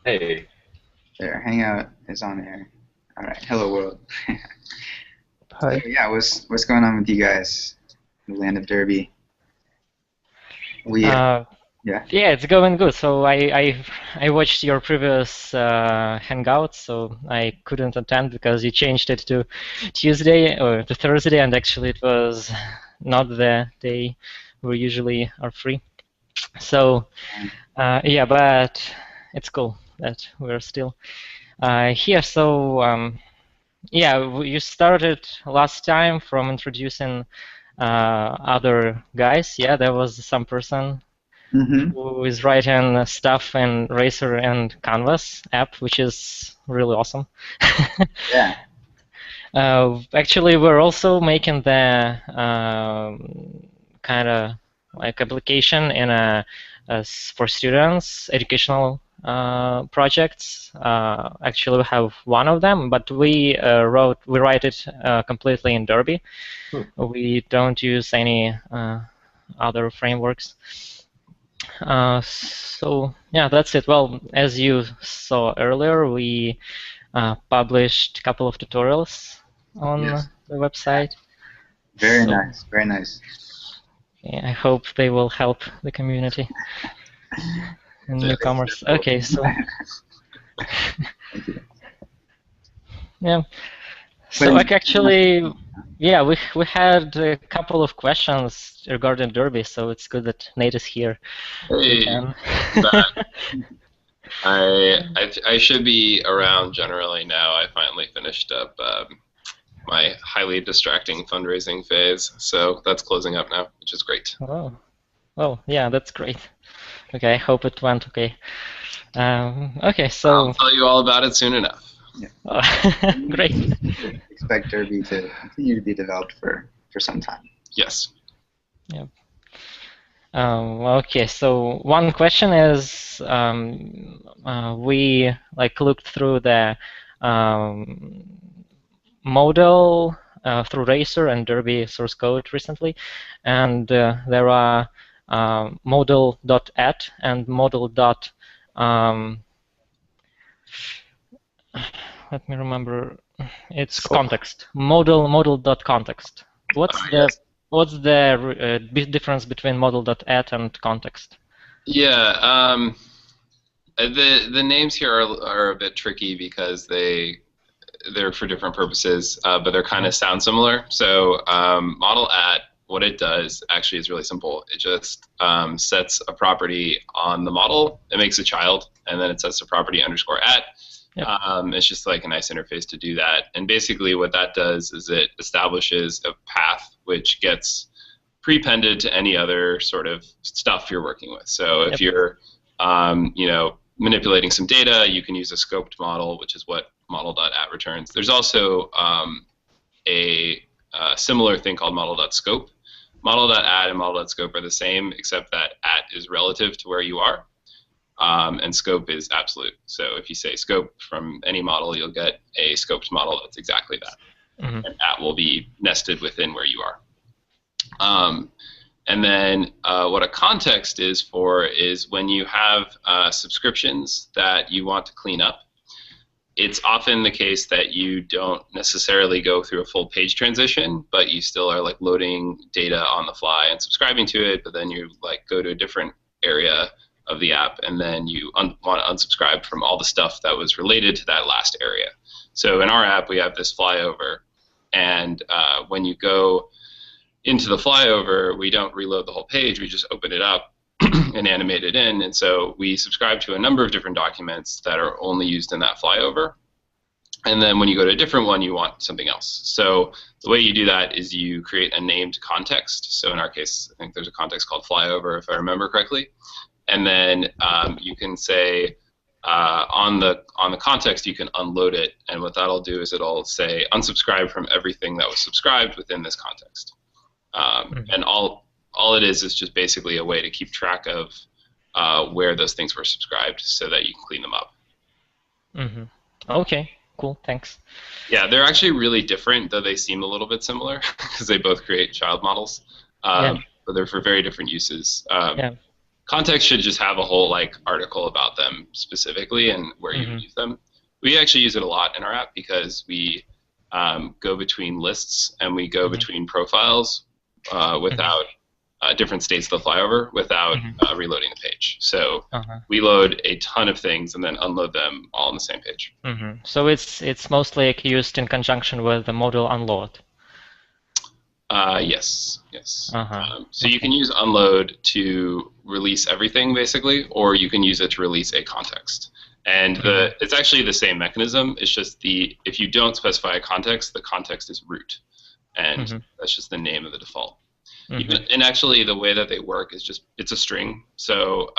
Hey, There, Hangout is on there. All right, hello world. So Hi. yeah, what's going on with you guys in the land of Derby? We Uh, yeah. yeah, it's going good. So I watched your previous Hangout, so I couldn't attend because you changed it to Tuesday or to Thursday, and actually it was not the day we usually are free. So yeah, but it's cool that we're still here. So yeah, you started last time from introducing other guys. Yeah, there was some person Mm-hmm. who is writing stuff in Racer and Canvas app, which is really awesome. Yeah. Actually, we're also making the kind of like application in for students, educational projects. Actually, we have one of them, but we write it completely in Derby. hmm, We don't use any other frameworks. So yeah, that's it. Well, as you saw earlier, we published a couple of tutorials Yes. on the website. Very So nice. Very nice. yeah, I hope they will help the community and yeah, newcomers. Okay, so Thank you. yeah, Put so in like actually, yeah, we had a couple of questions regarding Derby, so it's good that Nate is here. We hey, can. I'm back. I should be around generally now. I finally finished up my highly distracting fundraising phase, so that's closing up now, which is great. Oh, well, yeah, that's great. Okay, I hope it went okay. Okay, I'll so tell you all about it soon enough. yeah. oh, We great. should expect Derby to continue to be developed for some time. Yes. Yeah. Okay, so one question is we like looked through the um, model through Racer and Derby source code recently, and there are model.at and model. Um, Let me remember. It's Scope. context. Model.context. What's the Yes. what's the difference between model.at and context? Yeah. The names here are a bit tricky because they're for different purposes, but they're kind Yeah. of sound similar. So model at what it does actually is really simple. It just sets a property on the model. It makes a child, and then it sets a property underscore at. Yep. It's just like a nice interface to do that. And basically, what that does is it establishes a path which gets prepended to any other sort of stuff you're working with. So if Yep. you're, manipulating some data, you can use a scoped model, which is what model.at returns. There's also a similar thing called model.scope. Model.at and model.scope are the same, except that at is relative to where you are, and scope is absolute. So if you say scope from any model, you'll get a scoped model that's exactly that. Hmm. And at will be nested within where you are. Um, and then what a context is for is when you have subscriptions that you want to clean up. It's often the case that you don't necessarily go through a full page transition, but you still are like loading data on the fly and subscribing to it, but then you like go to a different area of the app and then you want to unsubscribe from all the stuff that was related to that last area. So in our app, we have this flyover, and when you go into the flyover, we don't reload the whole page. We just open it up and animate it in. And so we subscribe to a number of different documents that are only used in that flyover. And then when you go to a different one, you want something else. So the way you do that is you create a named context. So in our case, I think there's a context called flyover, if I remember correctly. And then you can say on the context, you can unload it. And what that'll do is it'll say unsubscribe from everything that was subscribed within this context. And all it is just basically a way to keep track of where those things were subscribed so that you can clean them up. Hmm. Okay, cool, thanks. Yeah, they're actually really different, though they seem a little bit similar because they both create child models, Yeah, but they're for very different uses. yeah. Context should just have a whole like article about them specifically and where you use them. We actually use it a lot in our app because we go between lists and we go between profiles without different states of the flyover without reloading the page. So we load a ton of things and then unload them all on the same page. So it's mostly like used in conjunction with the model unload. Yes. So you can use unload to release everything basically, or you can use it to release a context. And it's actually the same mechanism. It's just if you don't specify a context, the context is root, and that's just the name of the default. And actually, the way that they work is just it's a string. So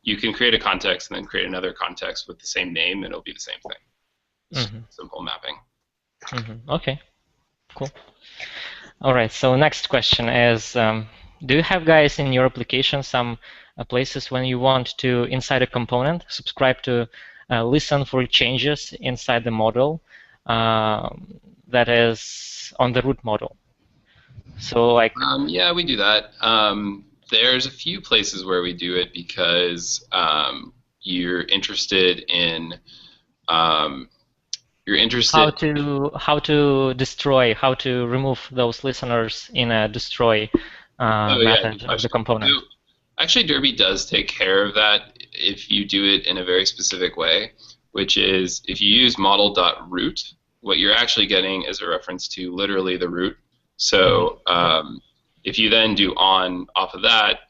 you can create a context and then create another context with the same name, and it'll be the same thing. It's simple mapping. Okay, cool. All right. So next question is, do you have, guys, in your application some places when you want to, inside a component, subscribe to listen for changes inside the model that is on the root model? So like yeah, we do that. There's a few places where we do it because you're interested in how to destroy, how to remove those listeners in a destroy method of the component. So, actually, Derby does take care of that if you do it in a very specific way, which is if you use model.root, what you're actually getting is a reference to literally the root. So if you then do on off of that,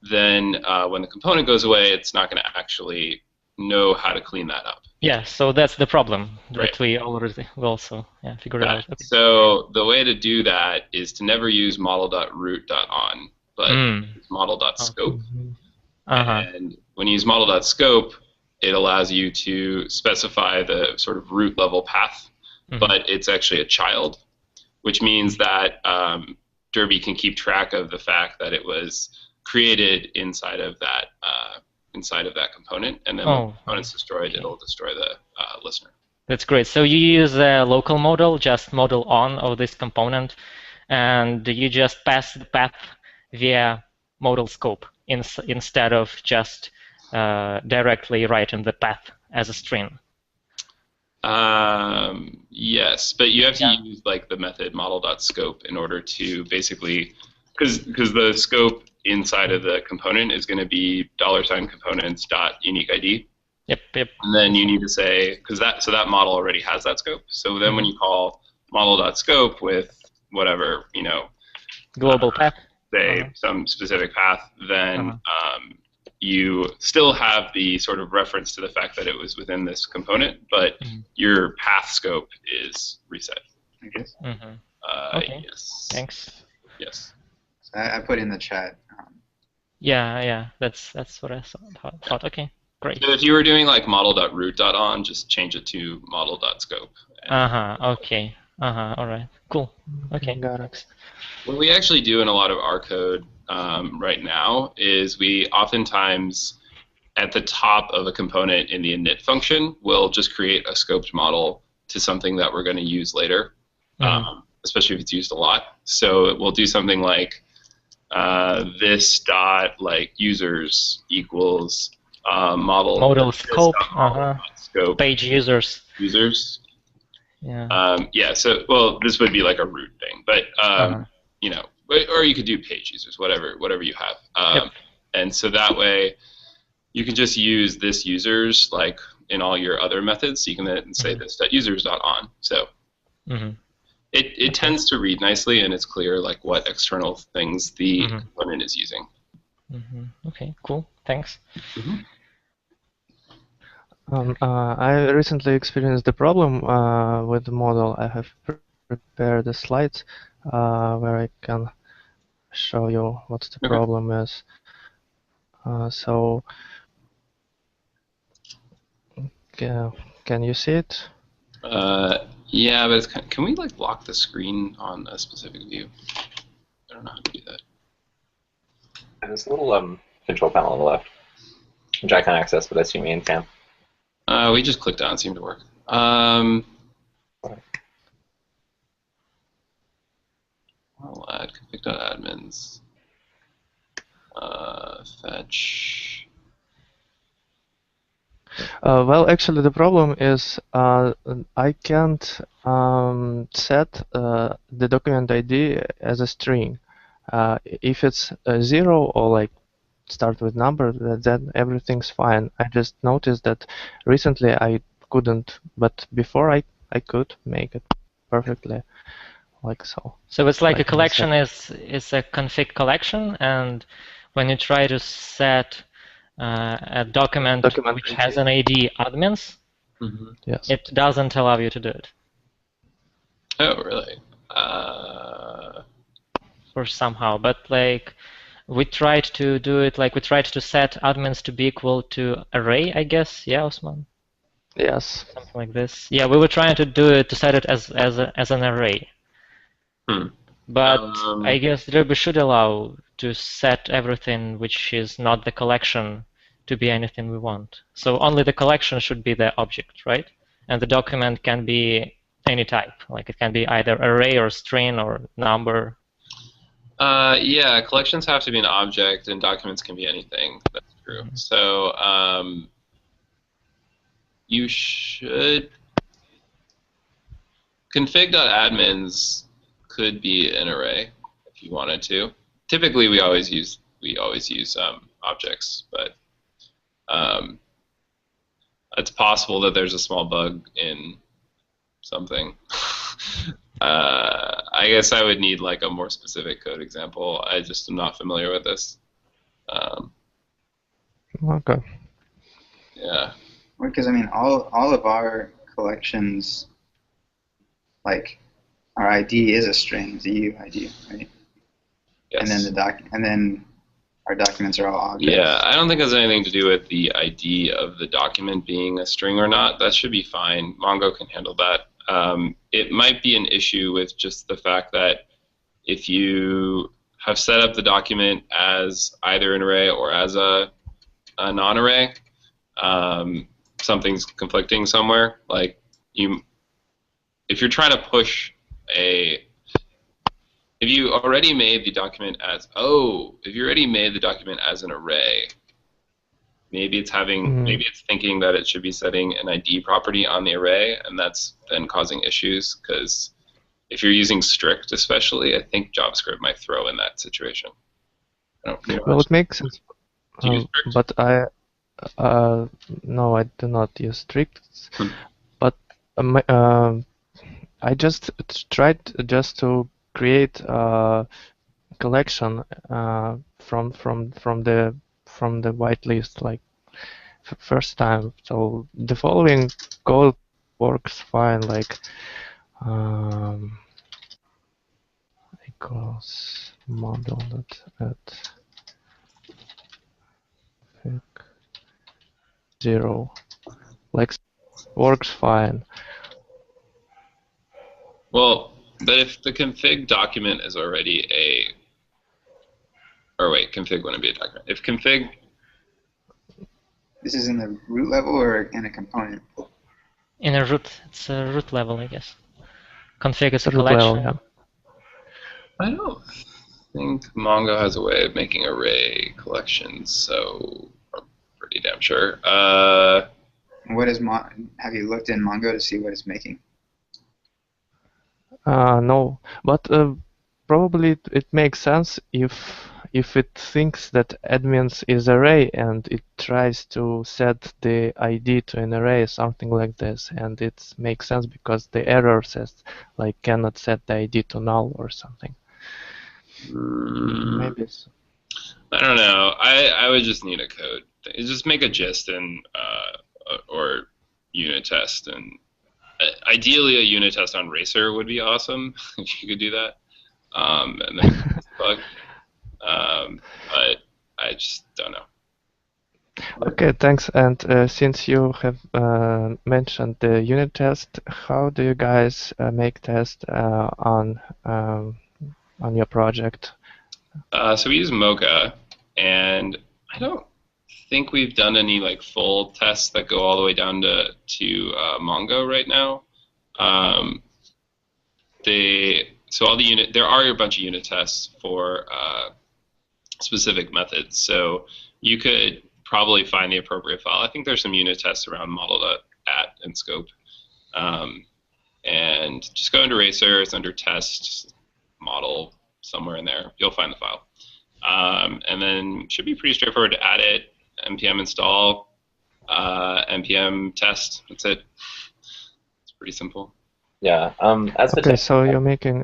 then when the component goes away, it's not going to actually know how to clean that up. Yeah, so that's the problem that we already also figured out. Okay. So the way to do that is to never use model.root.on, but use model.scope. And when you use model.scope, it allows you to specify the sort of root level path, but it's actually a child, which means that Derby can keep track of the fact that it was created inside of that component, and then when the component's destroyed, it'll destroy the listener. That's great. So you use a local model, just model on of this component, and you just pass the path via model scope instead of just directly writing the path as a string. Yes, but you have to use like the method model.scope in order to basically, because the scope inside of the component is going to be $components.uniqueID. Yep. And then you need to say, so that model already has that scope. So then when you call model.scope with whatever, global path, say some specific path, then you still have the sort of reference to the fact that it was within this component, but your path scope is reset. I guess. Okay. Yes. Thanks. Yes. So I put in the chat. Yeah. That's what I thought. Okay. Great. So if you were doing like model.root.on, just change it to model.scope. Okay. All right. Cool. Okay. Got it. What we actually do in a lot of our code right now is we oftentimes, at the top of a component in the init function, will just create a scoped model to something that we're going to use later, especially if it's used a lot. So we'll do something like this dot like users equals model scope, scope page users. Yeah. So this would be like a root thing, but or you could do page users, whatever you have. And so that way you can just use this users like in all your other methods. So you can then say this.users.on. So it tends to read nicely, and it's clear like what external things the component is using. Okay, cool. Thanks. I recently experienced the problem with the model. I have prepared the slides where I can show you what the problem is. So, can you see it? Yeah, but can we like lock the screen on a specific view? I don't know how to do that. There's a little control panel on the left, which I can't access, but I see me and Cam. We just clicked on it, seemed to work. I'll add config.admins. Fetch. Well, actually, the problem is I can't set the document ID as a string. If it's 0 or like start with number, then everything's fine. I just noticed that recently I couldn't, but before I could make it perfectly like so. So it's like I a can set. collection is a config collection, and when you try to set a document Document which has ID. an ID admins, Yes. it doesn't allow you to do it. Oh, really? Or somehow, but like we tried to do it, like we tried to set admins to be equal to array, I guess. Yeah, Osman? Yes. Something like this. Yeah, we were trying to do it to set it as an array. Hmm. But I guess Derby should allow to set everything which is not the collection to be anything we want. So only the collection should be the object, right? And the document can be any type. Like it can be either array or string or number. Yeah, collections have to be an object, and documents can be anything. That's true. So you should config.admins could be an array if you wanted to. Typically, we always use objects, but it's possible that there's a small bug in something. I guess I would need like a more specific code example. I just am not familiar with this. Okay. Yeah. Because I mean, all of our collections, like our ID is a string, it's a UID, right? Yes. And then our documents are all objects. Yeah, I don't think it has anything to do with the ID of the document being a string or not. That should be fine. Mongo can handle that. It might be an issue with just the fact that if you have set up the document as either an array or as a non-array, something's conflicting somewhere. Like if you're trying to push if you already made the document as an array, maybe it's thinking that it should be setting an ID property on the array, and that's then causing issues because if you're using strict, especially, I think JavaScript might throw in that situation. Well, it makes sense. Do you use strict? But no, I do not use strict. But I just tried just to create a collection from the whitelist like first time. So the following code works fine. Like equals model.add 0, like works fine. Well, but if the config document is already config wouldn't be a document. If config, this is in the root level or in a component? In a root, it's a root level, I guess. Config is a Root collection. level, yeah. I don't think Mongo has a way of making array collections, so I'm pretty damn sure. What is have you looked in Mongo to see what it's making? No, but probably it makes sense if it thinks that admins is array and it tries to set the ID to an array, something like this, and it makes sense because the error says like cannot set the ID to null or something. Maybe. I don't know. I would just need a code. Just make a gist and or unit test, and ideally a unit test on Racer would be awesome if you could do that. And then bug. But I just don't know. Okay, thanks. And since you have mentioned the unit test, how do you guys make tests on your project? So we use Mocha, and I don't think we've done any like full tests that go all the way down to Mongo right now. There are a bunch of unit tests for specific methods. So you could probably find the appropriate file. I think there's some unit tests around model.at and scope. And just go into Racer, it's under test, model, somewhere in there. You'll find the file. And then it should be pretty straightforward to add it, npm install, npm test. That's it. It's pretty simple. Yeah. As for Okay, so you're making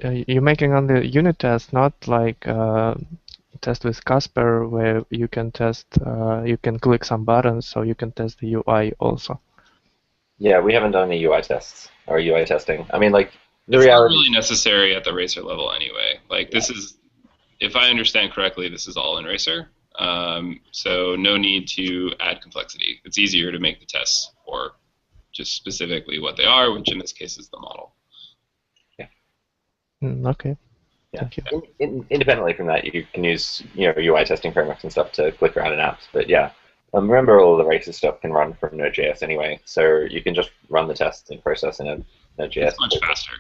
you're making on the unit test, not like test with Casper, where you can test, you can click some buttons, so you can test the UI also. Yeah, we haven't done any UI tests or UI testing. I mean, like the It's reality. not really necessary at the Racer level anyway. Like this is, if I understand correctly, this is all in Racer. So no need to add complexity. It's easier to make the tests for just specifically what they are, which in this case is the model. Okay. Yeah. Thank you. Independently from that, you can use UI testing frameworks and stuff to click around in apps. But yeah, remember all the Racer stuff can run from Node.js anyway, so you can just run the tests and process in a Node.js. It's much faster.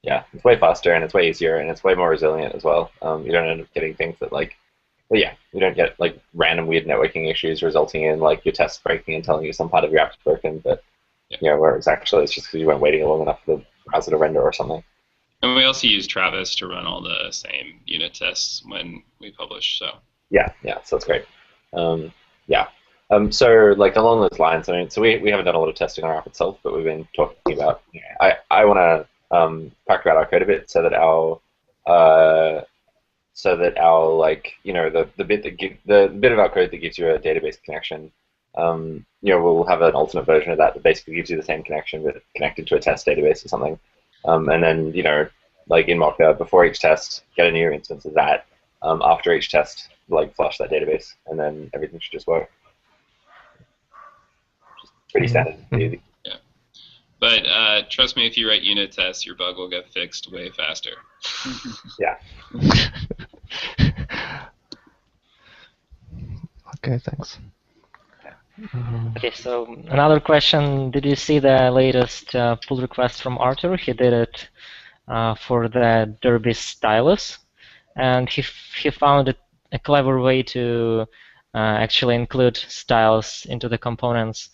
Yeah, it's way faster and it's way easier and it's way more resilient as well. You don't end up getting things that you don't get like random weird networking issues resulting in like your tests breaking and telling you some part of your app's broken. But whereas actually it's just because you weren't waiting long enough for the browser to render or something. And we also use Travis to run all the same unit tests when we publish. So yeah, so that's great. So like along those lines, I mean, so we haven't done a lot of testing on our app itself, but we've been talking about. I want to talk about our code a bit so that our like the bit of our code that gives you a database connection. We'll have an alternate version of that basically gives you the same connection but connected to a test database or something. And then, like in Mocha, before each test, get a new instance of that. After each test, like flush that database, and then everything should just work. Just pretty standard. Easy. Yeah. But trust me, if you write unit tests, your bug will get fixed way faster. Yeah. Okay, thanks. Okay, so another question. Did you see the latest pull request from Arthur? He did it for the Derby stylus, and he found a clever way to actually include styles into the components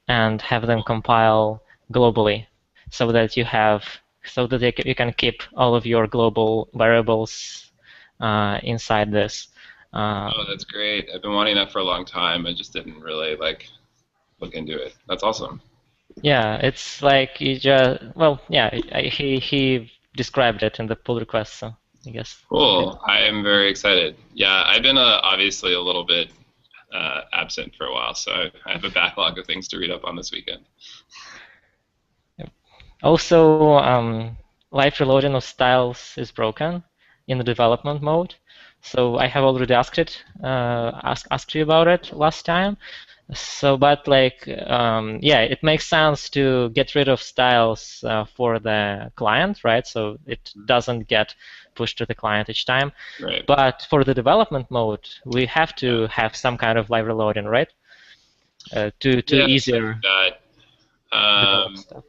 and have them compile globally, so that you can keep all of your global variables inside this. Oh, that's great. I've been wanting that for a long time. I just didn't really look into it. That's awesome. Yeah, it's like he described it in the pull request, so I guess. Cool. I am very excited. Yeah, I've been obviously a little bit absent for a while, so I have a backlog of things to read up on this weekend. Yep. Also, live reloading of styles is broken in the development mode. So I have already asked you about it last time. So, but it makes sense to get rid of styles for the client, right? So it doesn't get pushed to the client each time. Right. But for the development mode, we have to have some kind of live reloading, right? To easier develop stuff.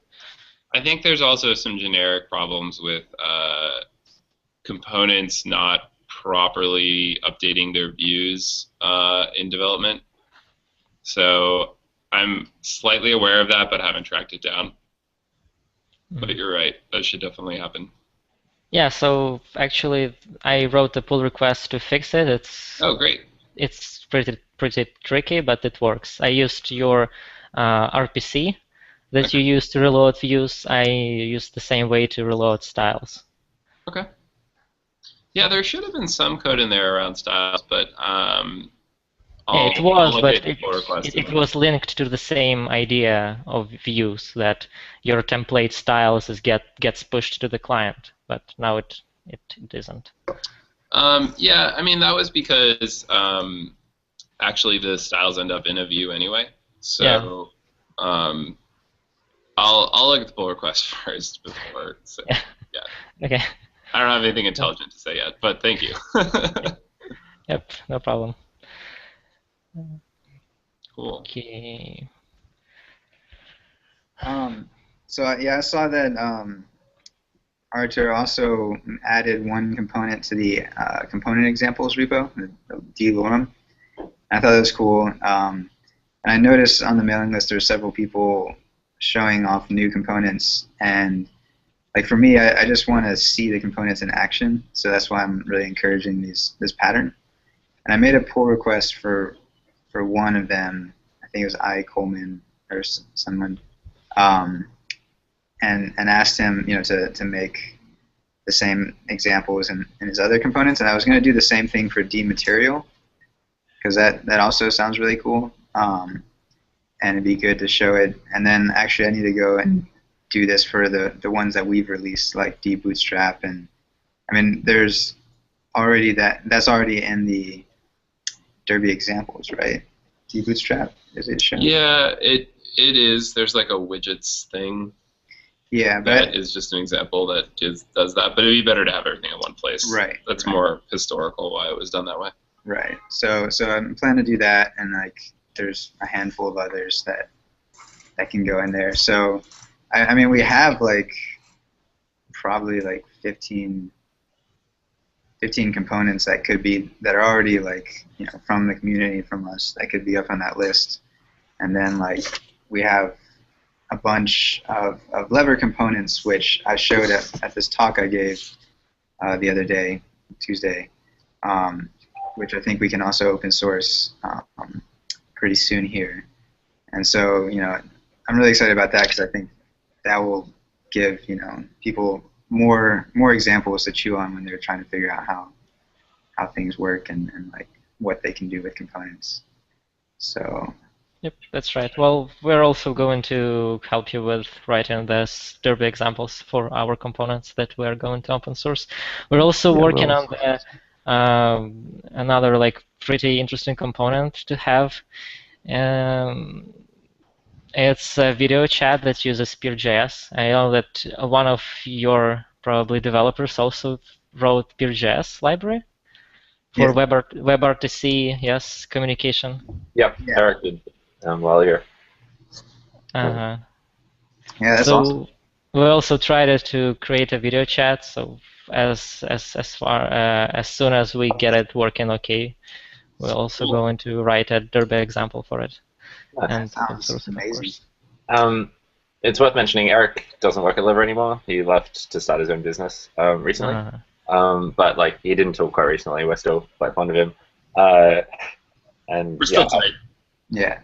I think there's also some generic problems with components not properly updating their views in development. So I'm slightly aware of that, but haven't tracked it down. But you're right, that should definitely happen. Yeah, so actually I wrote a pull request to fix it. Oh, great. It's pretty tricky, but it works. I used your RPC that you use to reload views. I used the same way to reload styles. Okay. Yeah, there should have been some code in there around styles, but it was, but it was linked to the same idea of views, that your template styles gets pushed to the client, but now it isn't. Yeah, I mean that was because actually the styles end up in a view anyway. So I'll look at the pull request first before. So, yeah. Okay. I don't have anything intelligent to say yet, but thank you. Yep, no problem. Cool. Okay. So I saw that Artur also added one component to the component examples repo, the dlorem. I thought that was cool. And I noticed on the mailing list there were several people showing off new components, and like for me, I just want to see the components in action, so that's why I'm really encouraging this pattern. And I made a pull request for one of them. I think it was I Coleman or someone, and asked him, to make the same examples in his other components. And I was going to do the same thing for dmaterial, because that also sounds really cool. And it'd be good to show it. And then actually, I need to go and do this for the ones that we've released, like dbootstrap. And I mean, there's already that's already in the Derby examples, right? Dbootstrap, is it shown? Yeah, it is. There's like a widgets thing. Yeah, but that is just an example that does that. But it'd be better to have everything in one place. Right. That's right. more historical why it was done that way. Right. So I'm planning to do that, and like there's a handful of others that can go in there. So I mean, we have like probably like 15 components that are already like from the community, from us, that could be up on that list. And then like we have a bunch of lever components, which I showed at this talk I gave the other day, Tuesday, which I think we can also open source pretty soon here. And so I'm really excited about that, because I think that will give people more examples to chew on when they're trying to figure out how things work and like what they can do with components. So. Yep, that's right. Well, we're also going to help you with writing these Derby examples for our components that we're going to open source. We're also working on another like pretty interesting component to have. It's a video chat that uses PeerJS. I know that one of your probably developers also wrote PeerJS library for WebRTC, yes, communication. Yep, Yeah. Eric did while here. Uh-huh. Yeah, that's so awesome. we also tried to create a video chat. So as soon as we get it working okay, we're also going to write a Derby example for it. Nice. And Sounds amazing. It's worth mentioning Eric doesn't work at Liver anymore. He left to start his own business recently. But like he didn't until quite recently. We're still quite fond of him. And We're still tight. Yeah.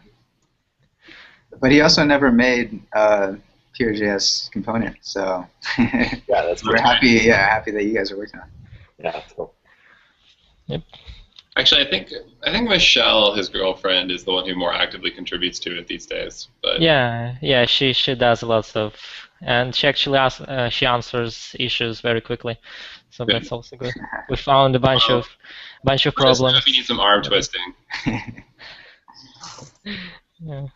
But he also never made PeerJS component, so yeah, that's we're happy. Yeah, happy that you guys are working on it. Yeah, that's cool. Yep. Actually, I think Michelle, his girlfriend, is the one who more actively contributes to it these days. But yeah, she does lots of, and she actually she answers issues very quickly, so good. That's also good. We found a bunch of problems. If you need some arm twisting. Yeah.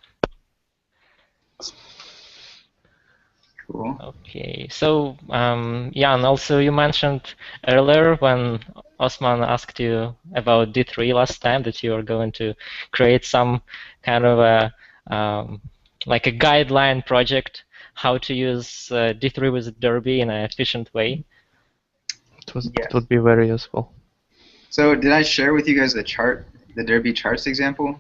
Cool. Okay, so Jan, also you mentioned earlier when Osman asked you about D3 last time that you are going to create some kind of a like a guideline project how to use D3 with Derby in an efficient way. It would be very useful. So did I share with you guys the Derby charts example?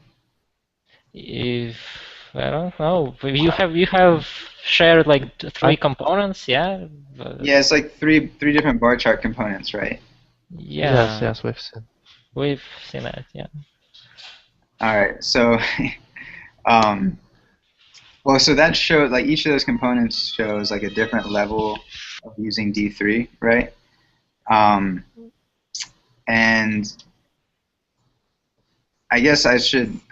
I don't know. You have shared like three components, yeah? Yeah, it's like three different bar chart components, right? Yeah. Yes, we've seen. We've seen it, yeah. All right, so well, so that shows like each of those components shows like a different level of using D3, right? And I guess I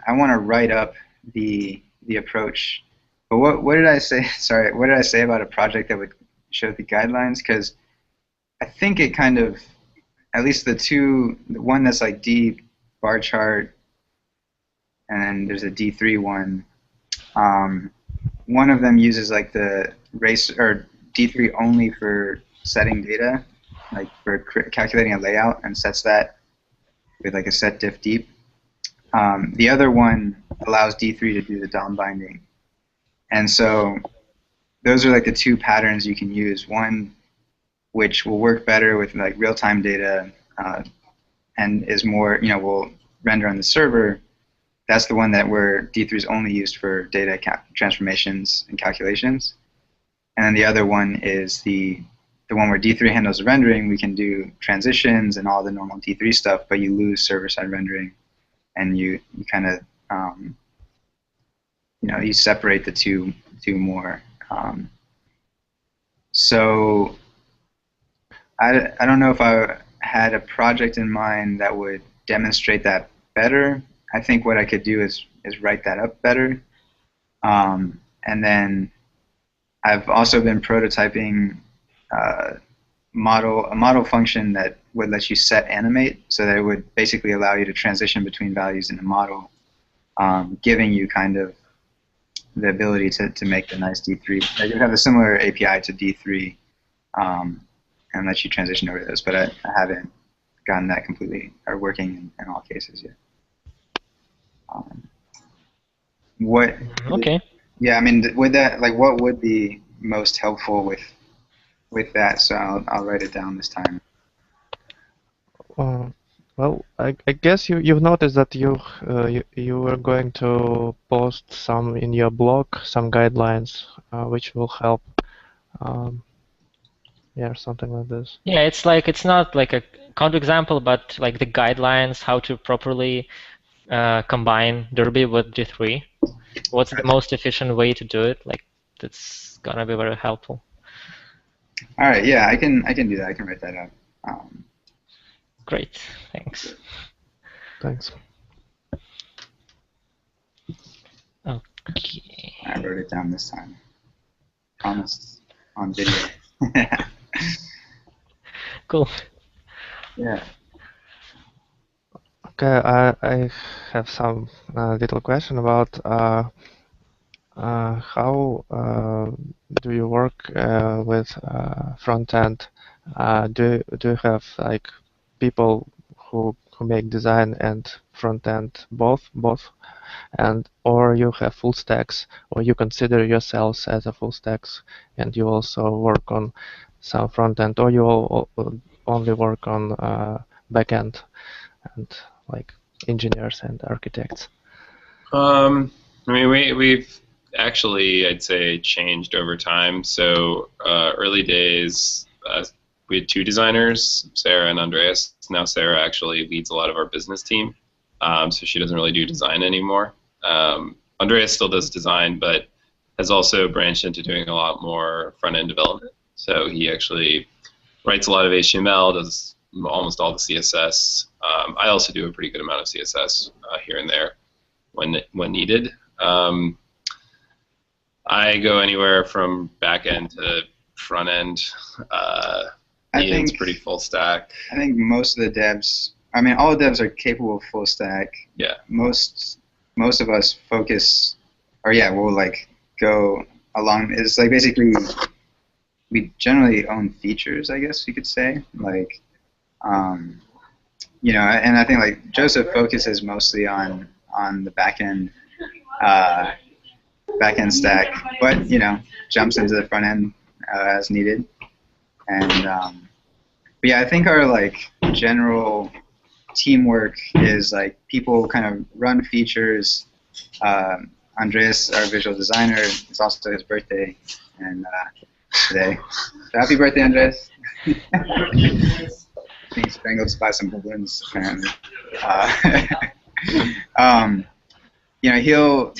want to write up the approach. But what did I say? Sorry, what did I say about a project that would show the guidelines? Because I think it kind of, at least the one that's like D bar chart, and there's a D3 one. One of them uses like the race or D3 only for setting data, like for calculating a layout, and sets that with like a set diff deep. The other one allows D3 to do the DOM binding. And so those are like the two patterns you can use. One which will work better with like real-time data and is more, will render on the server. That's the one that where D3 is only used for data transformations and calculations. And then the other one is the one where D3 handles the rendering. We can do transitions and all the normal D3 stuff, but you lose server-side rendering, and you kind of you separate the two more. So I don't know if I had a project in mind that would demonstrate that better. I think what I could do is write that up better. And then I've also been prototyping a model function that would let you set animate, so that it would basically allow you to transition between values in the model, giving you kind of the ability to make the nice D3. Like you have a similar API to D3 and let you transition over those, but I haven't gotten that completely or working in all cases yet. What? Okay. Yeah, I mean, would that what would be most helpful with that? So I'll write it down this time. Well, I guess you've noticed that you were going to post some in your blog, some guidelines, which will help. Yeah, something like this. Yeah, it's not like a counterexample, but like the guidelines how to properly combine Derby with D3. What's the most efficient way to do it? Like that's gonna be very helpful. All right, yeah, I can do that. I can write that up. Great, thanks. Thanks. Okay. I wrote it down this time. Promise on video. Cool. Yeah. Okay, I have some little question about how do you work with front end? Do you have like people who make design and front end both, and or you have full stacks, or you consider yourselves as a full stacks and you also work on some front end, or you only work on back end and like engineers and architects? I mean, we've actually, I'd say, changed over time. So early days, we had two designers, Sarah and Andreas. Now Sarah actually leads a lot of our business team, so she doesn't really do design anymore. Andreas still does design, but has also branched into doing a lot more front-end development. So he actually writes a lot of HTML, does almost all the CSS. I also do a pretty good amount of CSS here and there when needed. I go anywhere from back end to front end. Ian's pretty full stack. I think most of the devs, I mean, all devs are capable of full stack. Yeah. Most of us focus, or yeah, we'll like go along. It's like basically we generally own features, I guess you could say. Like, you know, and I think like Joseph focuses mostly on the back end stack, but you know, jumps into the front end as needed. And but yeah, I think our like general teamwork is like people kind of run features. Andreas, our visual designer, it's also his birthday, and today. So happy birthday, Andreas! Being strangled by some balloons, apparently. You know, he'll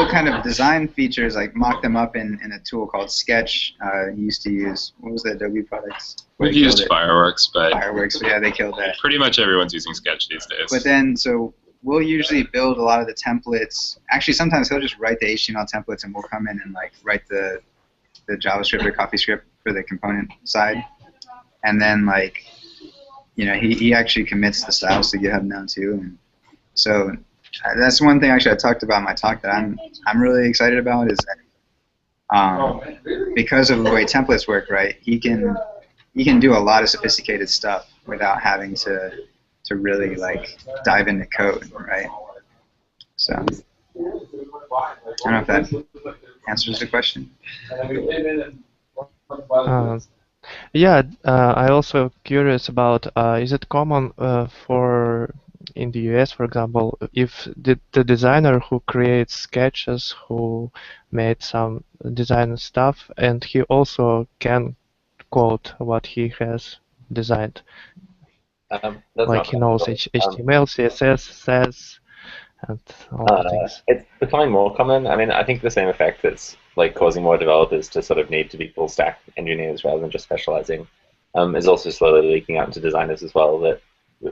kind of design features, like mock them up in a tool called Sketch. He used to use, what was the Adobe products? We've used Fireworks, but yeah, they killed that. Pretty much everyone's using Sketch these days. But then, so we'll usually build a lot of the templates. Actually, sometimes he'll just write the HTML templates, and we'll come in and like write the JavaScript or CoffeeScript for the component side. And then, like, you know, he actually commits the styles to GitHub now too. And so that's one thing actually I talked about in my talk that I'm really excited about is that because of the way templates work, right? He can do a lot of sophisticated stuff without having to really like dive into code, right? So I don't know if that answers the question. Yeah, I also curious about is it common for in the US, for example, if the designer who creates sketches, who made some design stuff, and he also can code what he has designed, That's like not he knows possible. HTML, CSS, says, and all the things. It's becoming more common. I mean, I think the same effect that's like causing more developers to sort of need to be full stack engineers rather than just specializing is also slowly leaking out into designers as well. That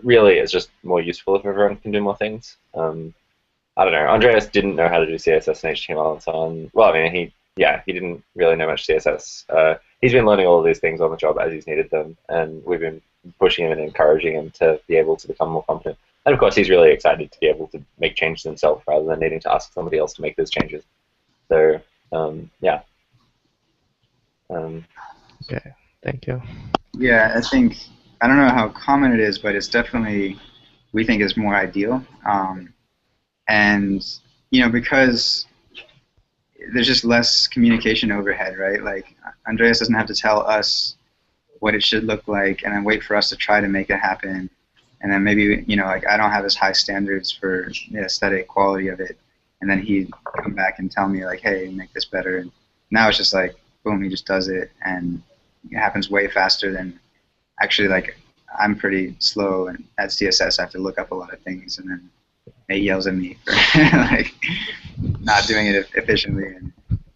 really is just more useful if everyone can do more things. I don't know. Andreas didn't know how to do CSS and HTML and so on. Well, I mean, he didn't really know much CSS. He's been learning all of these things on the job as he's needed them, and we've been pushing him and encouraging him to be able to become more competent. And of course, he's really excited to be able to make changes himself rather than needing to ask somebody else to make those changes. So, yeah. Okay, thank you. Yeah, I don't know how common it is, but it's definitely, we think it's more ideal. And, because there's just less communication overhead, right? Like, Andreas doesn't have to tell us what it should look like and then wait for us to try to make it happen. And then maybe, like, I don't have as high standards for the aesthetic quality of it. And then he'd come back and tell me, like, hey, make this better. And now it's just like, boom, he just does it. And it happens way faster than actually, like, I'm pretty slow and at CSS. I have to look up a lot of things, and then he yells at me for like not doing it efficiently.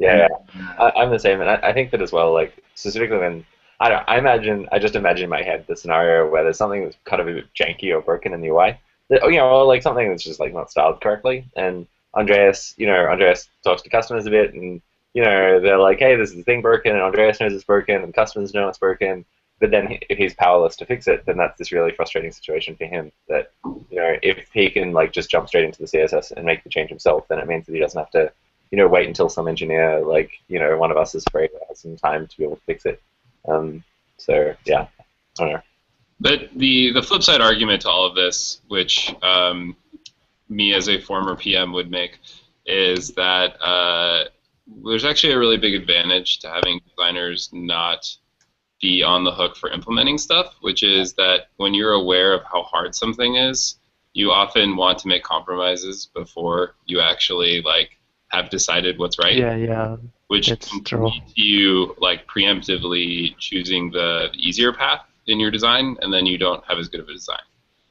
I'm the same, and I think that as well. Like specifically when I just imagine in my head the scenario where there's something that's kind of a bit janky or broken in the UI, or like something that's just like not styled correctly. And Andreas talks to customers a bit, and they're like, hey, this is the thing broken, and Andreas knows it's broken, and customers know it's broken. But then if he's powerless to fix it, then that's this really frustrating situation for him that, if he can like just jump straight into the CSS and make the change himself, then it means that he doesn't have to, wait until some engineer, like, one of us is free or has some time to be able to fix it. So, yeah, I don't know. But the flip side argument to all of this, which me as a former PM would make, is that there's actually a really big advantage to having designers not be on the hook for implementing stuff, which is that when you're aware of how hard something is, you often want to make compromises before you actually like have decided what's right. Yeah. Which can lead to you like preemptively choosing the easier path in your design, and then you don't have as good of a design.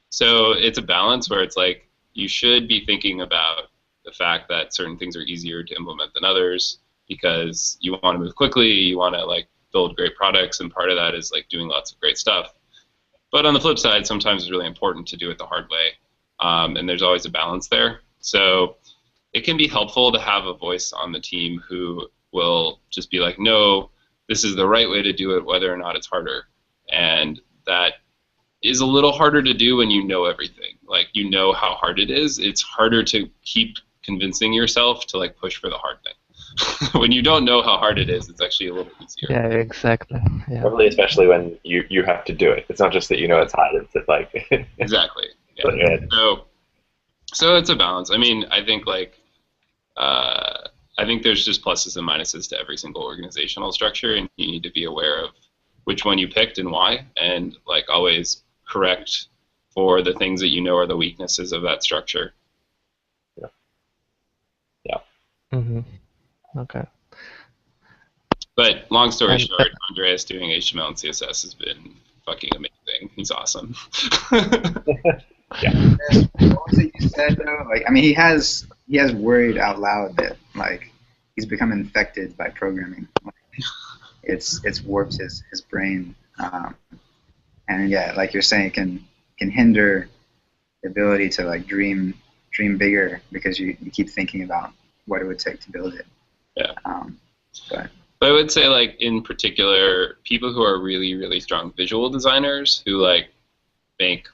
So it's a balance where it's like you should be thinking about the fact that certain things are easier to implement than others because you want to move quickly, you want to like build great products, and part of that is like doing lots of great stuff. But on the flip side, sometimes it's really important to do it the hard way, and there's always a balance there. So it can be helpful to have a voice on the team who will just be like, no, this is the right way to do it, whether or not it's harder. And that is a little harder to do when you know everything. Like, you know how hard it is. It's harder to keep convincing yourself to like push for the hard thing. When you don't know how hard it is, it's actually a little easier. Yeah, exactly. Yeah. Probably especially when you have to do it. It's not just that it's hard, it's like... Exactly. Yeah. So it's a balance. I mean, I think like I think there's just pluses and minuses to every single organizational structure, and you need to be aware of which one you picked and why, and like always correct for the things that you know are the weaknesses of that structure. Yeah. Mm-hmm. Okay. But long story short, Andreas doing HTML and CSS has been fucking amazing. He's awesome. Yeah. What was it you said though? Like, I mean, he has worried out loud that like he's become infected by programming. Like, it's warped his brain, and yeah, like you're saying, it can hinder the ability to like dream bigger because you keep thinking about what it would take to build it. Yeah. But I would say, like, in particular, people who are really, really strong visual designers who, like, make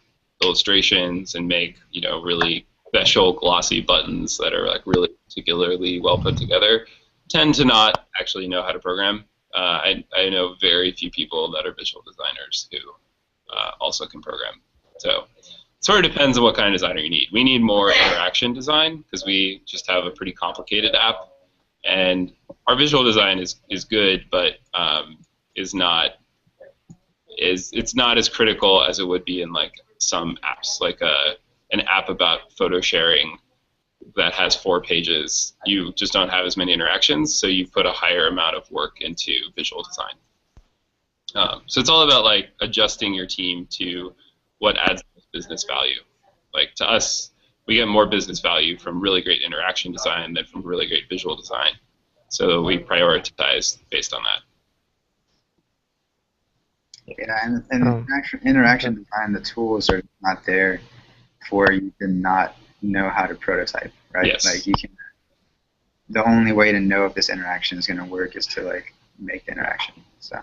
illustrations and make, really special glossy buttons that are, like, really particularly well put together tend to not actually know how to program. I know very few people that are visual designers who also can program. So it sort of depends on what kind of designer you need. We need more interaction design because we just have a pretty complicated app. And our visual design is good, but is not it's not as critical as it would be in like some apps, like an app about photo sharing that has 4 pages. You just don't have as many interactions, so you put a higher amount of work into visual design. So it's all about like adjusting your team to what adds business value. Like to us, we get more business value from really great interaction design than from really great visual design. So we prioritize based on that. Yeah, and interaction design, the tools are not there for you to not know how to prototype, right? Yes. Like you can. The only way to know if this interaction is going to work is to like make the interaction. So.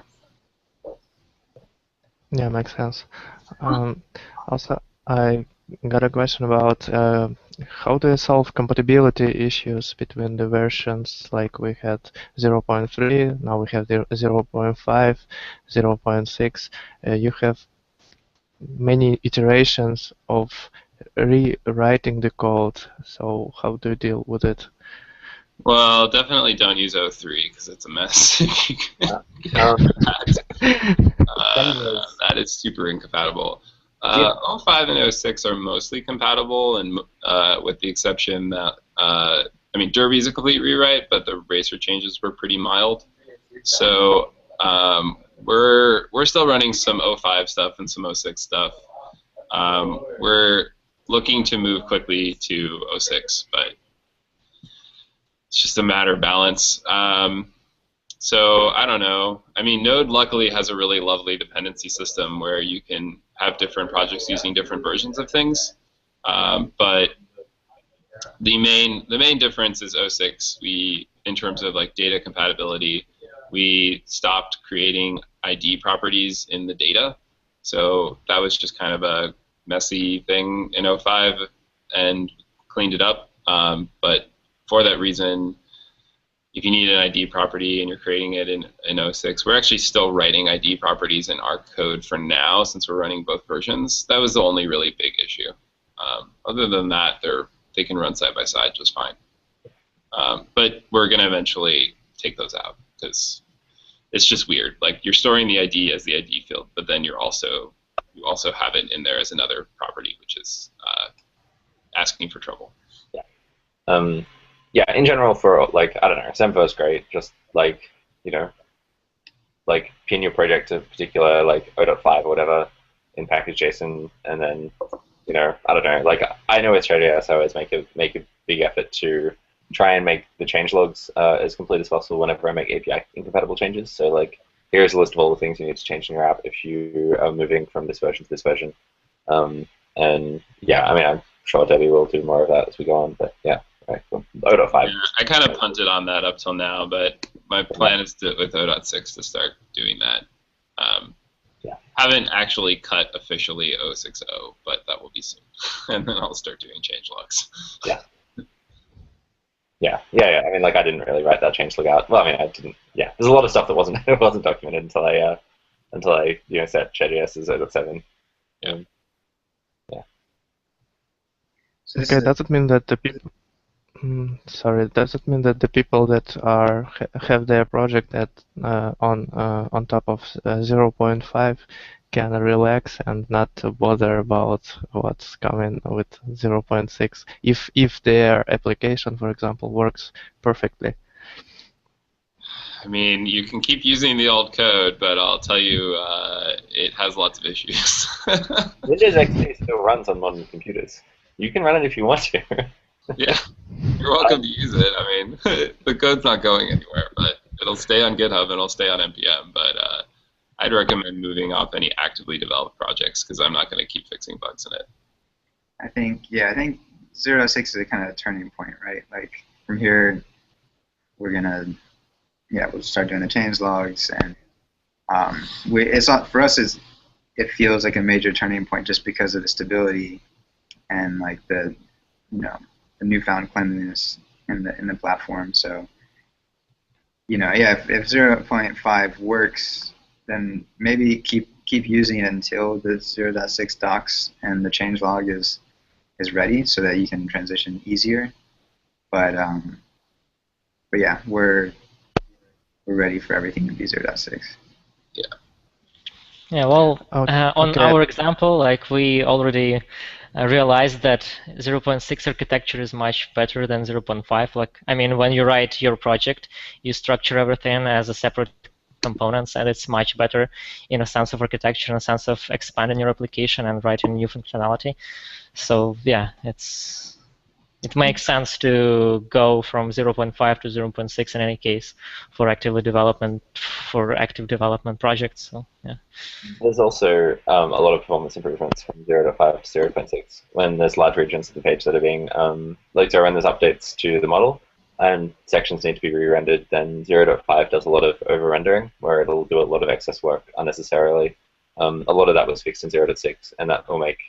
Yeah, makes sense. Also, I got a question about how do you solve compatibility issues between the versions? Like we had 0.3, now we have 0.5, 0.6. You have many iterations of rewriting the code. So how do you deal with it? Well, definitely don't use 03 because it's a mess. That is super incompatible. 05 and 06 are mostly compatible, and with the exception that I mean, Derby is a complete rewrite, but the racer changes were pretty mild. So we're still running some 05 stuff and some 06 stuff. We're looking to move quickly to 06, but it's just a matter of balance. So I don't know. I mean, Node luckily has a really lovely dependency system where you can have different projects using different versions of things. But the main difference is 06. In terms of like data compatibility, we stopped creating ID properties in the data. So that was just kind of a messy thing in 05 and cleaned it up. But for that reason, if you need an ID property and you're creating it in 06, we're actually still writing ID properties in our code for now since we're running both versions. That was the only really big issue. Other than that, they can run side by side just fine. But we're going to eventually take those out because it's just weird. Like you're storing the ID as the ID field, but then you also have it in there as another property, which is asking for trouble. Yeah. Yeah, in general, for like, I don't know, Semver is great. Just like, like pin your project to a particular like 0.5 or whatever in package.json, and then, I don't know. Like I know with ShareJS, I always make a big effort to try and make the changelogs as complete as possible whenever I make API incompatible changes. So like, here's a list of all the things you need to change in your app if you are moving from this version to this version. And yeah, I mean, I'm sure Debbie will do more of that as we go on. But yeah. Right, cool. 0.5. Yeah, I kind of punted on that up till now, but my plan is with 0.6 to start doing that. Haven't actually cut officially 0.60, but that will be soon. And then I'll start doing changelogs. Yeah. I mean, like, I didn't really write that changelog out. Well, I mean, I didn't. Yeah, there's a lot of stuff that wasn't documented until I set ShareJS as 0.7. Yeah. So Okay, does it mean that the people? Sorry, does it mean that the people that have their project on top of 0.5 can relax and not bother about what's coming with 0.6 if their application, for example, works perfectly? I mean, you can keep using the old code, but I'll tell you, it has lots of issues. Windows XP still runs on modern computers. You can run it if you want to. Yeah, you're welcome to use it. I mean, the code's not going anywhere, but it'll stay on GitHub and it'll stay on NPM. But I'd recommend moving off any actively developed projects because I'm not going to keep fixing bugs in it. I think 0.6 is a kind of turning point, right? Like from here, we'll start doing the change logs, and it's not for us. It feels like a major turning point just because of the stability and like the newfound cleanliness in the platform. So, if 0.5 works, then maybe keep using it until the 0.6 docs and the changelog is ready, so that you can transition easier. But yeah, we're ready for everything to be 0.6. Yeah. Yeah, well, on Okay. our example, like we already realized that 0.6 architecture is much better than 0.5. Like, I mean, when you write your project, you structure everything as a separate components, and it's much better in a sense of architecture, in a sense of expanding your application and writing new functionality. So yeah, it makes sense to go from 0.5 to 0.6 in any case for active development projects. So yeah. There's also a lot of performance improvements from 0.5 to 0.6 when there's large regions of the page that are being looked at when there's updates to the model and sections need to be re-rendered, then 0.5 does a lot of over-rendering where it'll do a lot of excess work unnecessarily. A lot of that was fixed in 0.6, and that will make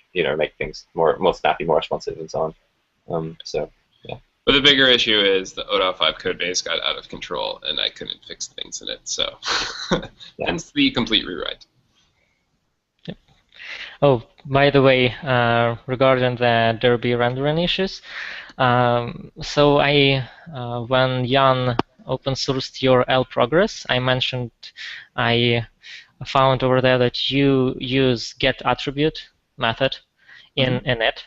things more snappy, more responsive, and so on. So yeah. But the bigger issue is the 0.5 code base got out of control, and I couldn't fix things in it. So hence the complete rewrite. Yep. Oh, by the way, regarding the Derby rendering issues, so when Jan open sourced your L progress, I mentioned I found over there that you use get attribute method in it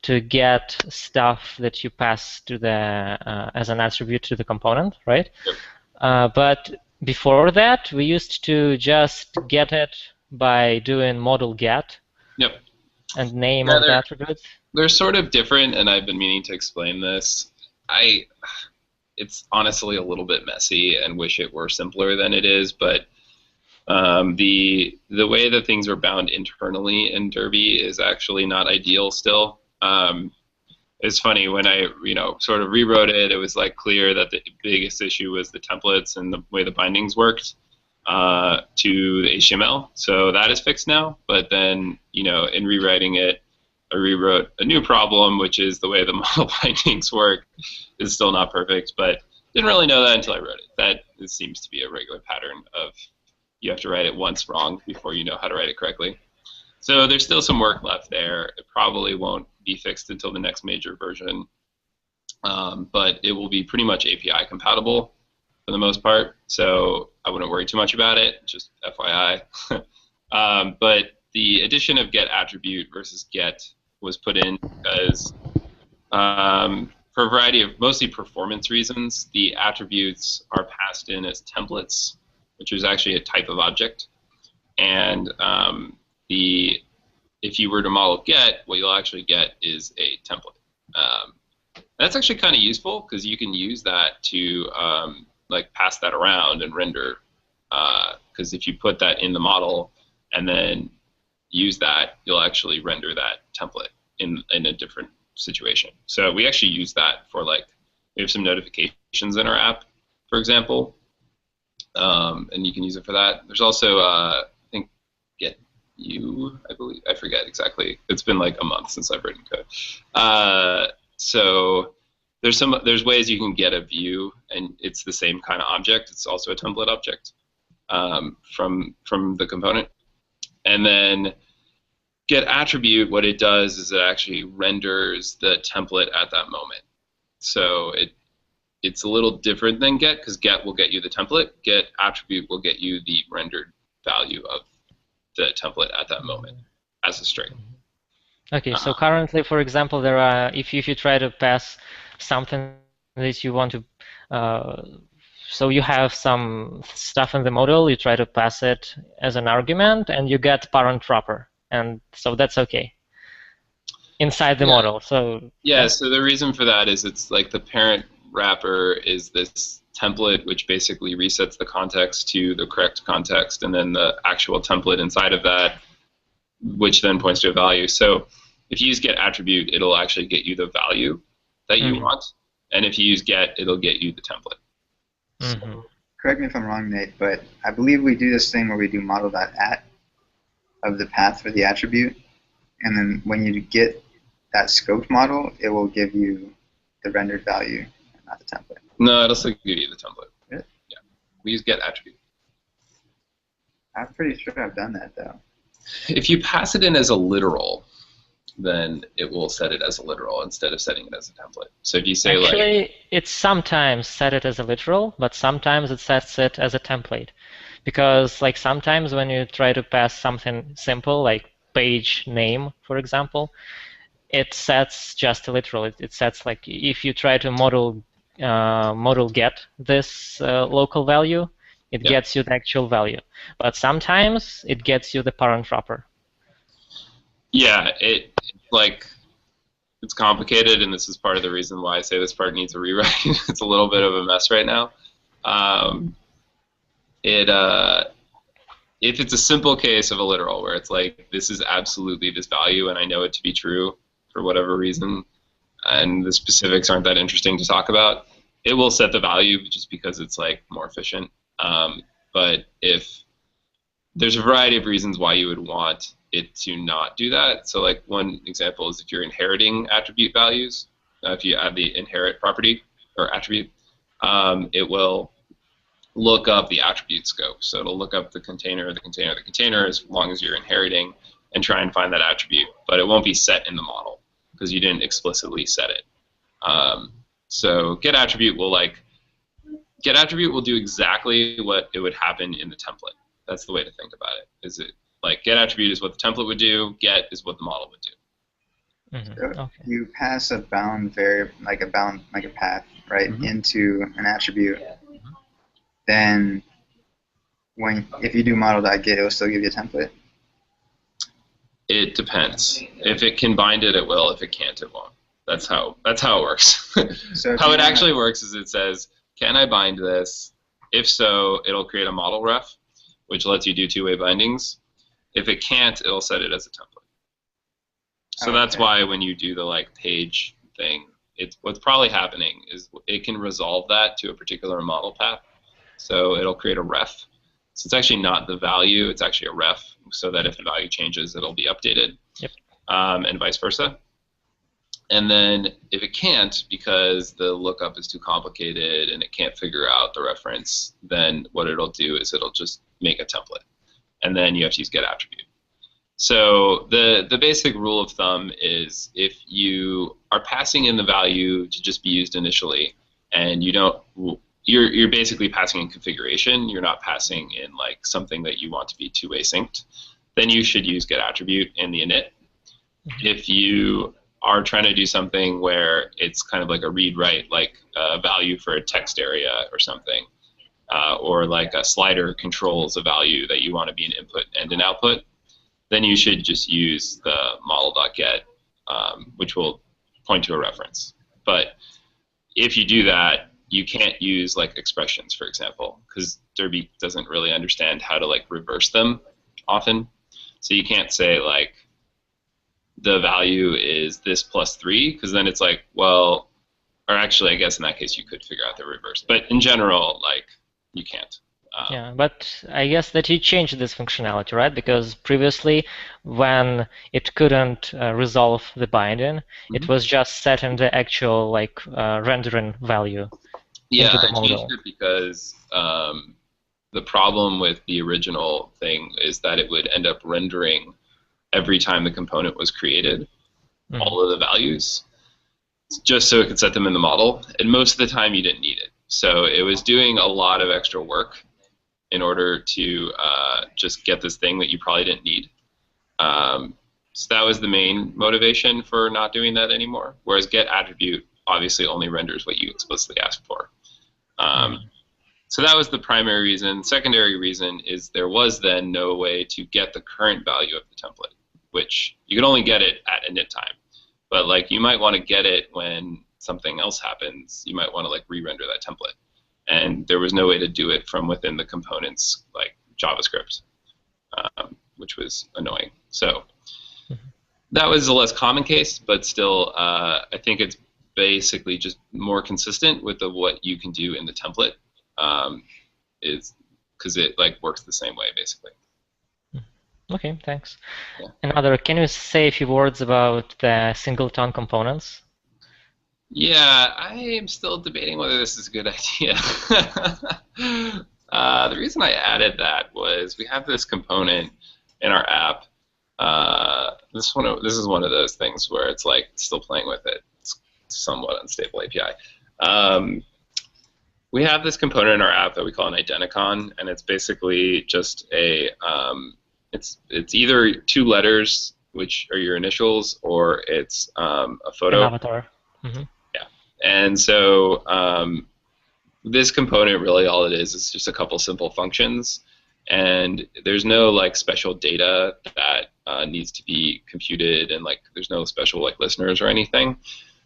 to get stuff that you pass to the as an attribute to the component, right? Yep. But before that, we used to just get it by doing model get. Yep. And name of the attributes. They're sort of different, and I've been meaning to explain this. It's honestly a little bit messy, and wish it were simpler than it is. But the way that things are bound internally in Derby is actually not ideal still. It's funny, when I sort of rewrote it, it was like clear that the biggest issue was the templates and the way the bindings worked to the HTML. So that is fixed now. But then in rewriting it, I rewrote a new problem, which is the way the model bindings work is still not perfect. But didn't really know that until I wrote it. That seems to be a regular pattern of you have to write it once wrong before you know how to write it correctly. So there's still some work left there. It probably won't be fixed until the next major version, but it will be pretty much API compatible for the most part, so I wouldn't worry too much about it, just FYI. But the addition of get attribute versus get was put in because for a variety of mostly performance reasons, the attributes are passed in as templates, which is actually a type of object. And if you were to model get, what you'll actually get is a template. That's actually kind of useful because you can use that to like pass that around and render. Because if you put that in the model and then use that, you'll actually render that template in a different situation. So we actually use that for, like, we have some notifications in our app, for example, and you can use it for that. There's also I think get you, I believe, I forget exactly. It's been like a month since I've written code. So there's ways you can get a view, and it's the same kind of object. It's also a template object from the component. And then get attribute, what it does is it actually renders the template at that moment. So it's a little different than get, because get will get you the template. Get attribute will get you the rendered value of the template at that moment as a string. Okay, so currently, for example, there are, if you try to pass something that you want to, so you have some stuff in the model, you try to pass it as an argument, and you get parent wrapper, and so that's okay inside the model. So so the reason for that is it's like the parent wrapper is this template which basically resets the context to the correct context, and then the actual template inside of that, which then points to a value. So if you use get attribute, it'll actually get you the value that you want, and if you use get, it'll get you the template. So, correct me if I'm wrong, Nate, but I believe we do this thing where we do model.at of the path for the attribute, and then when you get that scoped model, it will give you the rendered value, not the template. No, it'll still give you the template. Really? Yeah. We use get attribute. I'm pretty sure I've done that, though. If you pass it in as a literal, then it will set it as a literal instead of setting it as a template. So if you say actually, it sometimes set it as a literal, but sometimes it sets it as a template. because like sometimes when you try to pass something simple like page name, for example, it sets just a literal. It sets like if you try to model get this local value, it gets you the actual value. But sometimes it gets you the parent wrapper. Yeah, it's complicated, and this is part of the reason why I say this part needs a rewrite. It's a little bit of a mess right now. If it's a simple case of a literal where it's like this is absolutely this value and I know it to be true for whatever reason, and the specifics aren't that interesting to talk about, it will set the value just because it's like more efficient. But if there's a variety of reasons why you would want it to not do that. So like one example is if you're inheriting attribute values, if you add the inherit property or attribute, it will look up the attribute scope. So it'll look up the container, as long as you're inheriting, and try and find that attribute. But it won't be set in the model because you didn't explicitly set it. So get attribute will do exactly what it would happen in the template. That's the way to think about it. Is it like get attribute is what the template would do, get is what the model would do. Mm-hmm. So you pass a bound variable, like a path, right, into an attribute. Then if you do model.get, it will still give you a template? It depends. If it can bind it, it will. If it can't, it won't. That's how it works. So how it actually works is it says, can I bind this? If so, it'll create a model ref, which lets you do two-way bindings. If it can't, it'll set it as a template. So that's why when you do the like page thing, what's probably happening is it can resolve that to a particular model path. So it'll create a ref. So it's actually not the value, it's actually a ref, so that if the value changes, it'll be updated. Yep. And vice versa. And then if it can't, because the lookup is too complicated and it can't figure out the reference, then what it'll do is it'll just make a template. And then you have to use get attribute. So the basic rule of thumb is if you are passing in the value to just be used initially, and you're basically passing in configuration, you're not passing in like something that you want to be two-way synced, then you should use get attribute in the init. If you are trying to do something where it's kind of like a read-write, like a value for a text area or something, or like a slider controls a value that you want to be an input and an output, then you should just use the model.get, which will point to a reference. But if you do that, you can't use like expressions, for example, because Derby doesn't really understand how to like reverse them often. So you can't say like the value is this plus 3, because then it's like, well, or actually I guess in that case you could figure out the reverse. But in general, like you can't. Yeah, but I guess that you changed this functionality, right? Because previously, when it couldn't resolve the binding, it was just setting the actual like rendering value into the model. I changed it because the problem with the original thing is that it would end up rendering every time the component was created, all of the values, just so it could set them in the model. And most of the time you didn't need it. So it was doing a lot of extra work in order to just get this thing that you probably didn't need. So that was the main motivation for not doing that anymore. Whereas get attribute obviously only renders what you explicitly asked for. So that was the primary reason. Secondary reason is there was then no way to get the current value of the template, which you could only get it at init time. But like you might want to get it when something else happens. You might want to like re-render that template. And there was no way to do it from within the components like JavaScript, which was annoying. So that was a less common case, but still I think it's basically just more consistent with what you can do in the template, is because it like works the same way basically. Okay, thanks. Yeah. Another, can you say a few words about the singleton components? Yeah, I am still debating whether this is a good idea. The reason I added that was we have this component in our app. This is one of those things where it's like still playing with it. It's somewhat unstable API. We have this component in our app that we call an identicon, and it's basically just a it's either two letters, which are your initials, or it's a An photo. avatar. Mm-hmm. Yeah, and so this component really all it is just a couple simple functions, and there's no like special data that needs to be computed, and like there's no special like listeners or anything.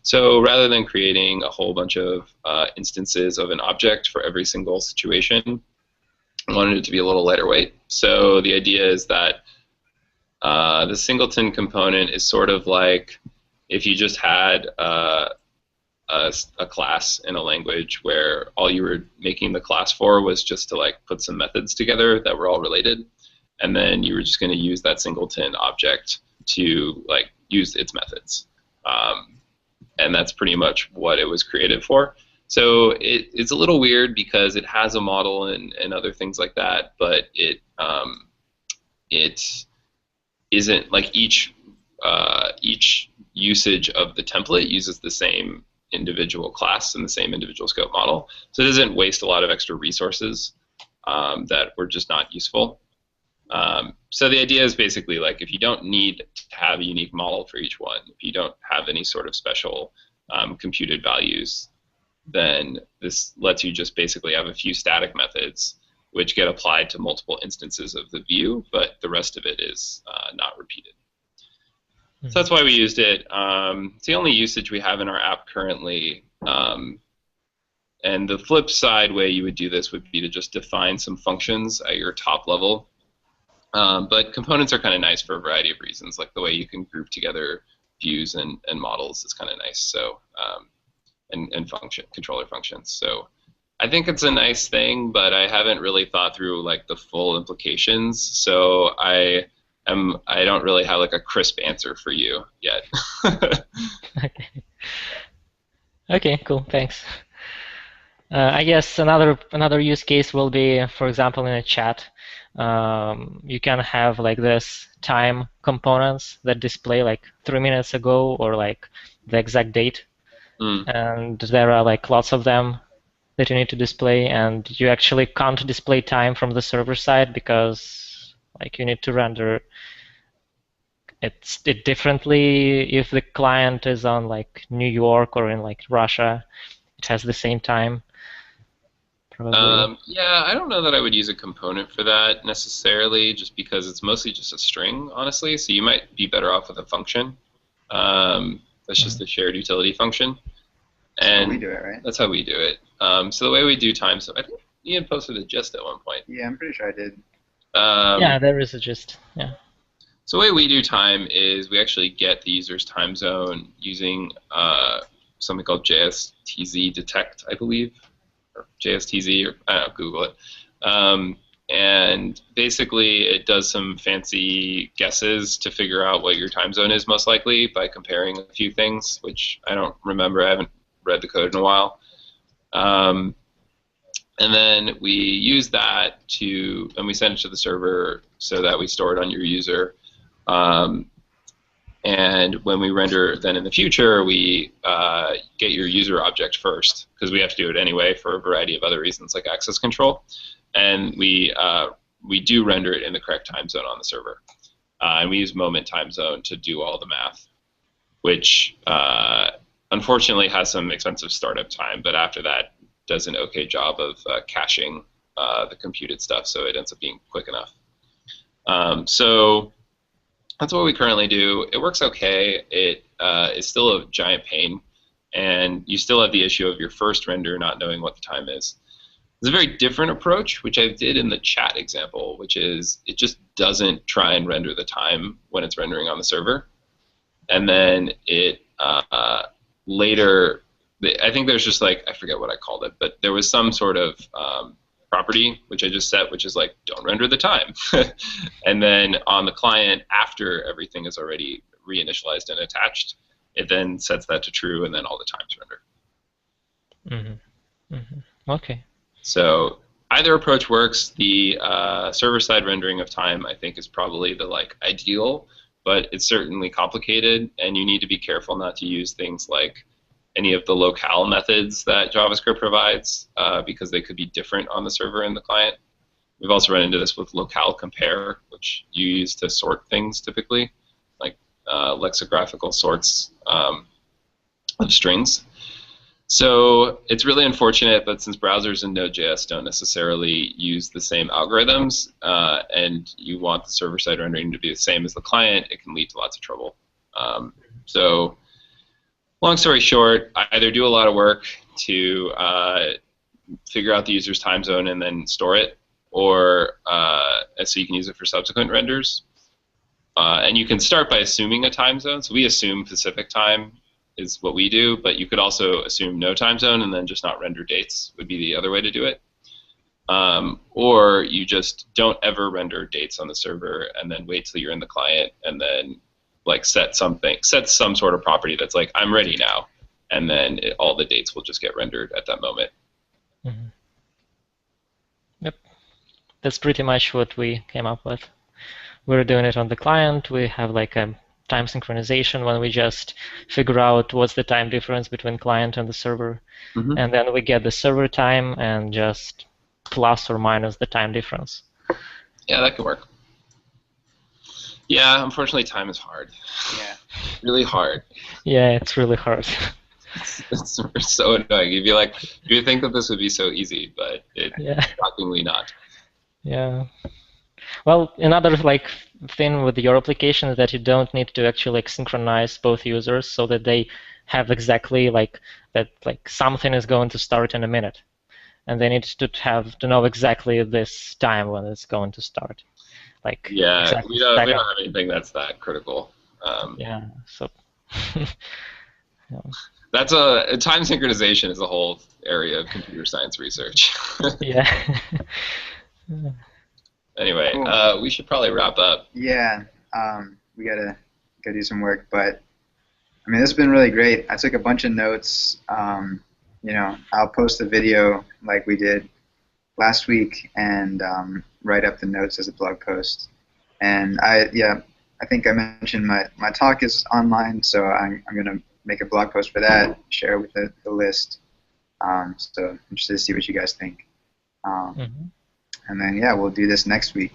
So rather than creating a whole bunch of instances of an object for every single situation, I wanted it to be a little lighter weight. So the idea is that the singleton component is sort of like if you just had a class in a language where all you were making the class for was just to like put some methods together that were all related, and then you were just going to use that singleton object to like use its methods. And that's pretty much what it was created for. So it's a little weird because it has a model and other things like that, but it isn't like each usage of the template uses the same individual class and the same individual scope model. So it doesn't waste a lot of extra resources that were just not useful. So the idea is basically like if you don't need to have a unique model for each one, if you don't have any sort of special computed values, then this lets you just basically have a few static methods which get applied to multiple instances of the view, but the rest of it is not repeated. Mm-hmm. So that's why we used it. It's the only usage we have in our app currently. And the flip side way you would do this would be to just define some functions at your top level. But components are kind of nice for a variety of reasons, like the way you can group together views and models is kind of nice. So and function controller functions. So I think it's a nice thing, but I haven't really thought through like the full implications. So I don't really have like a crisp answer for you yet. Okay. Okay. Cool. Thanks. I guess another use case will be, for example, in a chat. You can have like this time components that display like 3 minutes ago or like the exact date, and there are like lots of them that you need to display, and you actually can't display time from the server side because like you need to render it differently. If the client is on like New York or in like Russia, it has the same time. Yeah, I don't know that I would use a component for that necessarily, just because it's mostly just a string, honestly. So you might be better off with a function. That's just the shared utility function. And that's how we do it, right? That's how we do it. So the way we do time, so I think Ian posted a gist at one point. Yeah, I'm pretty sure I did. Yeah, there is a gist. Yeah. So the way we do time is we actually get the user's time zone using something called JSTZ detect, I believe. Or JSTZ, or I don't know, Google it. And basically it does some fancy guesses to figure out what your time zone is most likely by comparing a few things, which I don't remember. I haven't read the code in a while. And then we use that and we send it to the server so that we store it on your user. And when we render then in the future, we get your user object first, because we have to do it anyway for a variety of other reasons like access control. And we do render it in the correct time zone on the server. And we use moment time zone to do all the math, which unfortunately has some expensive startup time, but after that does an okay job of caching the computed stuff, so it ends up being quick enough. So that's what we currently do. It works okay. It is still a giant pain, and you still have the issue of your first render not knowing what the time is. There's a very different approach, which I did in the chat example, which is it just doesn't try and render the time when it's rendering on the server. And then it later, I think there's just like, I forget what I called it, but there was some sort of property which I just set, which is like don't render the time. And then on the client, after everything is already reinitialized and attached, it then sets that to true, and then all the times render. Okay. So either approach works. The server-side rendering of time, I think, is probably the like ideal, but it's certainly complicated, and you need to be careful not to use things like any of the locale methods that JavaScript provides because they could be different on the server and the client. We've also run into this with locale compare, which you use to sort things typically, like lexicographical sorts of strings. So it's really unfortunate, but since browsers and Node.js don't necessarily use the same algorithms, and you want the server-side rendering to be the same as the client, it can lead to lots of trouble. So long story short, I either do a lot of work to figure out the user's time zone and then store it, or so you can use it for subsequent renders. And you can start by assuming a time zone. So we assume Pacific time is what we do, but you could also assume no time zone and then just not render dates would be the other way to do it. Or you just don't ever render dates on the server and then wait till you're in the client and then like set some sort of property that's like, I'm ready now, and then all the dates will just get rendered at that moment. Mm-hmm. Yep, that's pretty much what we came up with. We're doing it on the client. We have like a time synchronization when we just figure out what's the time difference between client and the server. Mm-hmm. And then we get the server time and just plus or minus the time difference. Yeah, that could work. Yeah, unfortunately time is hard. Yeah. Really hard. Yeah, it's really hard. It's so annoying. You'd be like, you think that this would be so easy, but it's shockingly not. Yeah. Well, another like thing with your application is that you don't need to actually like synchronize both users so that they have exactly like that like something is going to start in a minute, and they need to know exactly this time when it's going to start. Like exactly we don't have anything that's that critical. Yeah. So. That's a time synchronization is a whole area of computer science research. Yeah. Cool. Anyway, we should probably wrap up. Yeah, we gotta go do some work, but I mean, this has been really great. I took a bunch of notes. You know, I'll post the video like we did last week and write up the notes as a blog post. And I think I mentioned my talk is online, so I'm gonna make a blog post for that, share it with the list. So interested to see what you guys think. Mm-hmm. And then, yeah, we'll do this next week.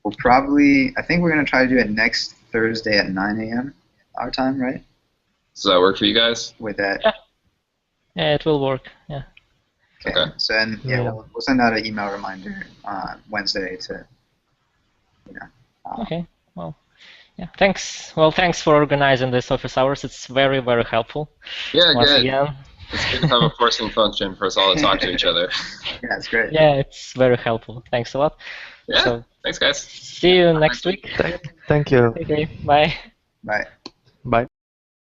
We'll probably, I think we're going to try to do it next Thursday at 9 a.m. our time, right? Does that work for you guys? With that? Yeah, it will work, yeah. Okay. So then, we'll send out an email reminder Wednesday to, you know. Okay, well, yeah, thanks. Well, thanks for organizing this office hours. It's very, very helpful. Yeah, Once good. Again. It's good to have a forcing function for us all to talk to each other. Yeah, it's great. Yeah, it's very helpful. Thanks a lot. Yeah, so, thanks, guys. See you next week. Thank you. Okay, bye. Bye.